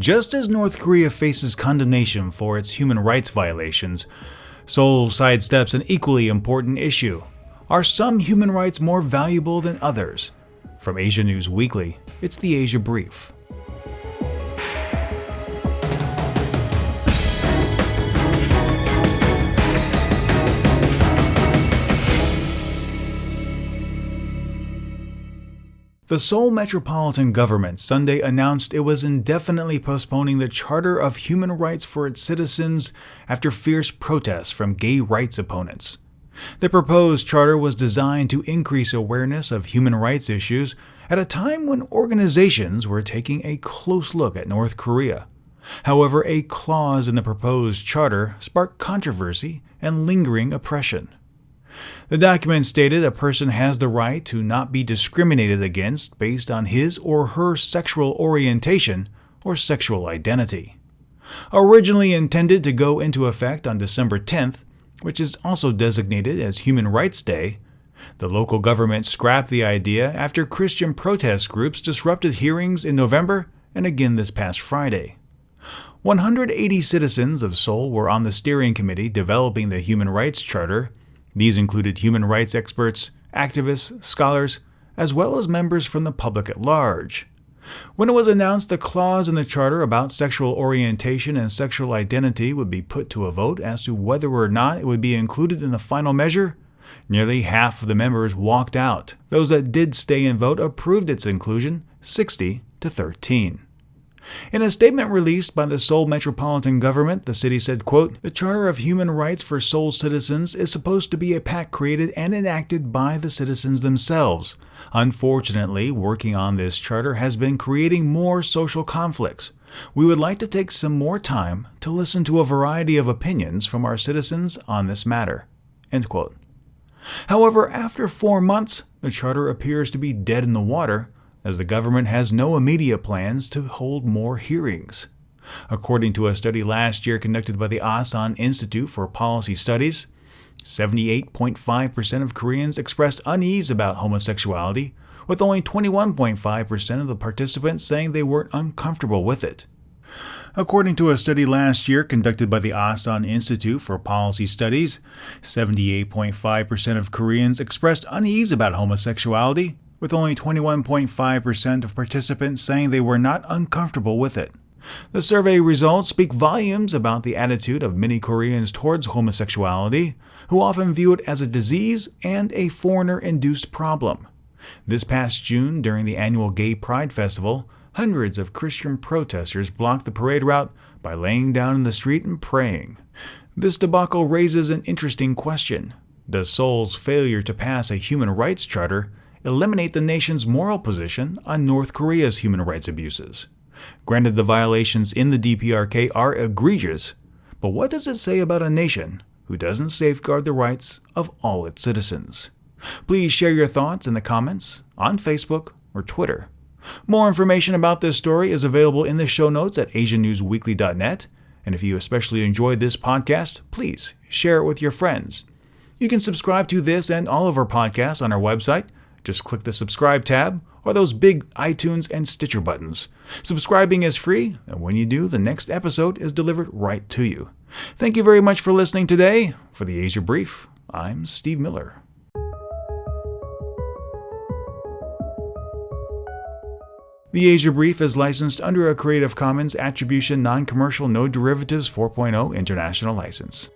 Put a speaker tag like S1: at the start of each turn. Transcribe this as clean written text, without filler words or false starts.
S1: Just as North Korea faces condemnation for its human rights violations, Seoul sidesteps an equally important issue. Are some human rights more valuable than others? From Asia News Weekly, it's the Asia Brief. The Seoul Metropolitan Government Sunday announced it was indefinitely postponing the Charter of Human Rights for its citizens after fierce protests from gay rights opponents. The proposed charter was designed to increase awareness of human rights issues at a time when organizations were taking a close look at North Korea. However, a clause in the proposed charter sparked controversy and lingering oppression. The document stated a person has the right to not be discriminated against based on his or her sexual orientation or sexual identity. Originally intended to go into effect on December 10th, which is also designated as Human Rights Day, the local government scrapped the idea after Christian protest groups disrupted hearings in November and again this past Friday. 180 citizens of Seoul were on the steering committee developing the Human Rights Charter. These included human rights experts, activists, scholars, as well as members from the public at large. When it was announced the clause in the charter about sexual orientation and sexual identity would be put to a vote as to whether or not it would be included in the final measure, nearly half of the members walked out. Those that did stay and vote approved its inclusion, 60 to 13. In a statement released by the Seoul Metropolitan Government, the city said, quote, "The Charter of Human Rights for Seoul citizens is supposed to be a pact created and enacted by the citizens themselves. Unfortunately, working on this charter has been creating more social conflicts. We would like to take some more time to listen to a variety of opinions from our citizens on this matter." End quote. However, after 4 months, the charter appears to be dead in the water, as the government has no immediate plans to hold more hearings. According to a study last year conducted by the Asan Institute for Policy Studies, 78.5% of Koreans expressed unease about homosexuality, with only 21.5% of the participants saying they weren't uncomfortable with it. According to a study last year conducted by the Asan Institute for Policy Studies, 78.5% of Koreans expressed unease about homosexuality, with only 21.5% of participants saying they were not uncomfortable with it. The survey results speak volumes about the attitude of many Koreans towards homosexuality, who often view it as a disease and a foreigner-induced problem. This past June, during the annual Gay Pride Festival, hundreds of Christian protesters blocked the parade route by laying down in the street and praying. This debacle raises an interesting question. Does Seoul's failure to pass a human rights charter eliminate the nation's moral position on North Korea's human rights abuses? Granted, the violations in the DPRK are egregious, but what does it say about a nation who doesn't safeguard the rights of all its citizens? Please share your thoughts in the comments on Facebook or Twitter. More information about this story is available in the show notes at asianewsweekly.net, and if you especially enjoyed this podcast, please share it with your friends. You can subscribe to this and all of our podcasts on our website. Just click the subscribe tab or those big iTunes and Stitcher buttons. Subscribing is free, and when you do, the next episode is delivered right to you. Thank you very much for listening today. For the Asia Brief, I'm Steve Miller. The Asia Brief is licensed under a Creative Commons Attribution Non-Commercial No Derivatives 4.0 International License.